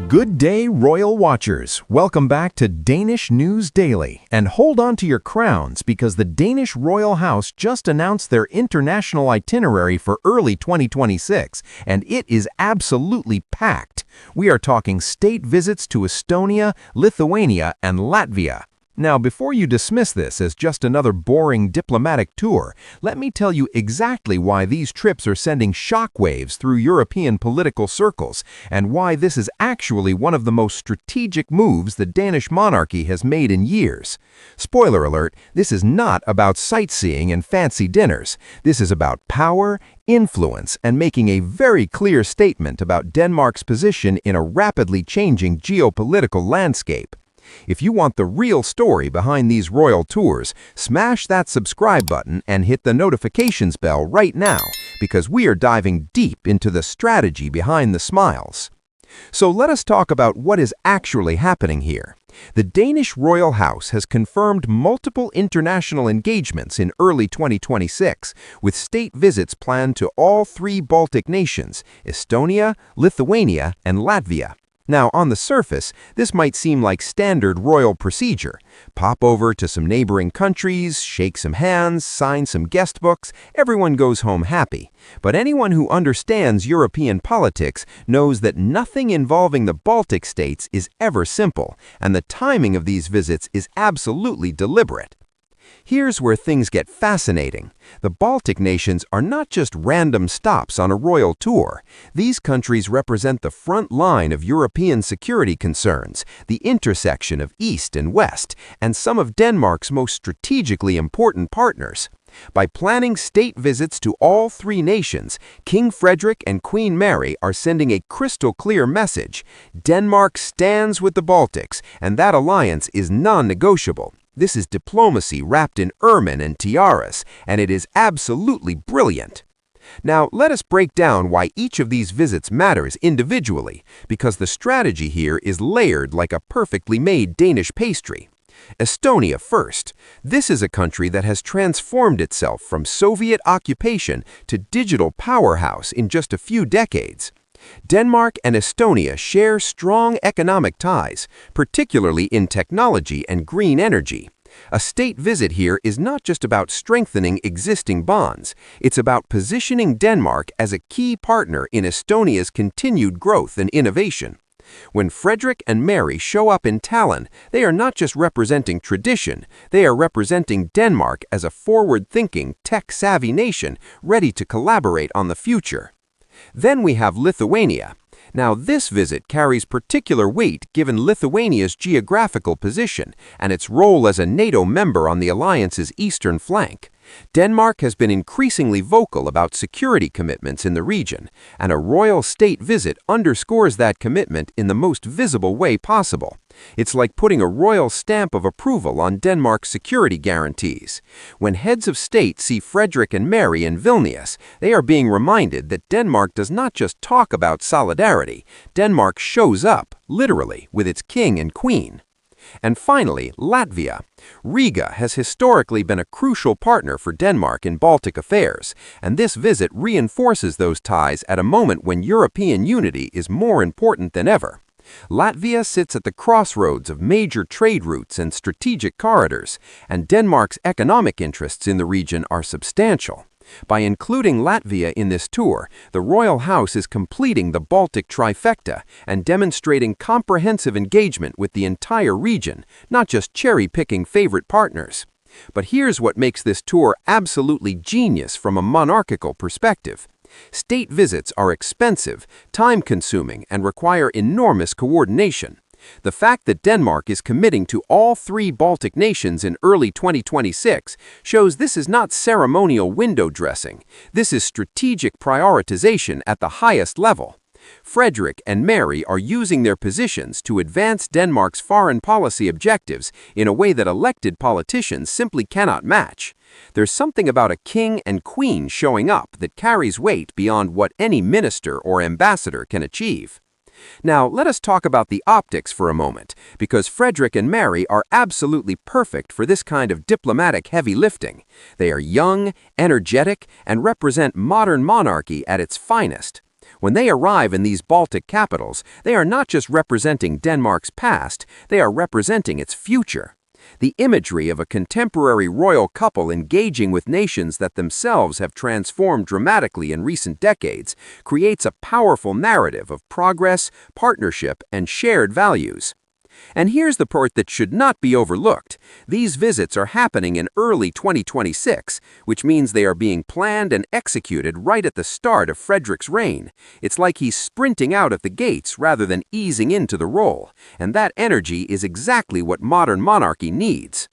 Good day, Royal Watchers. Welcome back to Danish News Daily. And hold on to your crowns because the Danish Royal House just announced their international itinerary for early 2026, and it is absolutely packed. We are talking state visits to Estonia, Lithuania, and Latvia. Now, before you dismiss this as just another boring diplomatic tour, let me tell you exactly why these trips are sending shockwaves through European political circles and why this is actually one of the most strategic moves the Danish monarchy has made in years. Spoiler alert, this is not about sightseeing and fancy dinners. This is about power, influence, and making a very clear statement about Denmark's position in a rapidly changing geopolitical landscape. If you want the real story behind these royal tours, smash that subscribe button and hit the notifications bell right now, because we are diving deep into the strategy behind the smiles. So let us talk about what is actually happening here. The Danish Royal House has confirmed multiple international engagements in early 2026, with state visits planned to all three Baltic nations, Estonia, Lithuania, and Latvia. Now, on the surface, this might seem like standard royal procedure. Pop over to some neighboring countries, shake some hands, sign some guest books, everyone goes home happy. But anyone who understands European politics knows that nothing involving the Baltic states is ever simple, and the timing of these visits is absolutely deliberate. Here's where things get fascinating. The Baltic nations are not just random stops on a royal tour. These countries represent the front line of European security concerns, the intersection of East and West, and some of Denmark's most strategically important partners. By planning state visits to all three nations, King Frederik and Queen Mary are sending a crystal-clear message. Denmark stands with the Baltics, and that alliance is non-negotiable. This is diplomacy wrapped in ermine and tiaras, and it is absolutely brilliant. Now, let us break down why each of these visits matters individually, because the strategy here is layered like a perfectly made Danish pastry. Estonia first. This is a country that has transformed itself from Soviet occupation to digital powerhouse in just a few decades. Denmark and Estonia share strong economic ties, particularly in technology and green energy. A state visit here is not just about strengthening existing bonds, it's about positioning Denmark as a key partner in Estonia's continued growth and innovation. When Fredrik and Mary show up in Tallinn, they are not just representing tradition, they are representing Denmark as a forward-thinking, tech-savvy nation ready to collaborate on the future. Then we have Lithuania. Now, this visit carries particular weight given Lithuania's geographical position and its role as a NATO member on the alliance's eastern flank. Denmark has been increasingly vocal about security commitments in the region, and a royal state visit underscores that commitment in the most visible way possible. It's like putting a royal stamp of approval on Denmark's security guarantees. When heads of state see Fredrik and Mary in Vilnius, they are being reminded that Denmark does not just talk about solidarity. Denmark shows up, literally, with its king and queen. And finally, Latvia. Riga has historically been a crucial partner for Denmark in Baltic affairs, and this visit reinforces those ties at a moment when European unity is more important than ever. Latvia sits at the crossroads of major trade routes and strategic corridors, and Denmark's economic interests in the region are substantial. By including Latvia in this tour, the Royal House is completing the Baltic trifecta and demonstrating comprehensive engagement with the entire region, not just cherry-picking favorite partners. But here's what makes this tour absolutely genius from a monarchical perspective. State visits are expensive, time-consuming, and require enormous coordination. The fact that Denmark is committing to all three Baltic nations in early 2026 shows this is not ceremonial window dressing. This is strategic prioritization at the highest level. Fredrik and Mary are using their positions to advance Denmark's foreign policy objectives in a way that elected politicians simply cannot match. There's something about a king and queen showing up that carries weight beyond what any minister or ambassador can achieve. Now, let us talk about the optics for a moment, because Fredrik and Mary are absolutely perfect for this kind of diplomatic heavy lifting. They are young, energetic, and represent modern monarchy at its finest. When they arrive in these Baltic capitals, they are not just representing Denmark's past, they are representing its future. The imagery of a contemporary royal couple engaging with nations that themselves have transformed dramatically in recent decades creates a powerful narrative of progress, partnership, and shared values. And here's the part that should not be overlooked. These visits are happening in early 2026, which means they are being planned and executed right at the start of Frederik's reign. It's like he's sprinting out at the gates rather than easing into the role, and that energy is exactly what modern monarchy needs.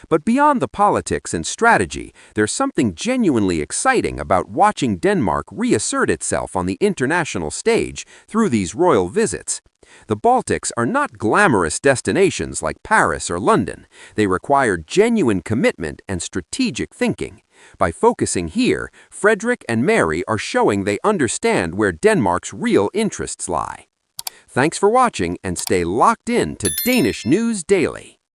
But beyond the politics and strategy, there's something genuinely exciting about watching Denmark reassert itself on the international stage through these royal visits. The Baltics are not glamorous destinations like Paris or London. They require genuine commitment and strategic thinking. By focusing here, Fredrik and Mary are showing they understand where Denmark's real interests lie. Thanks for watching and stay locked in to Danish News Daily.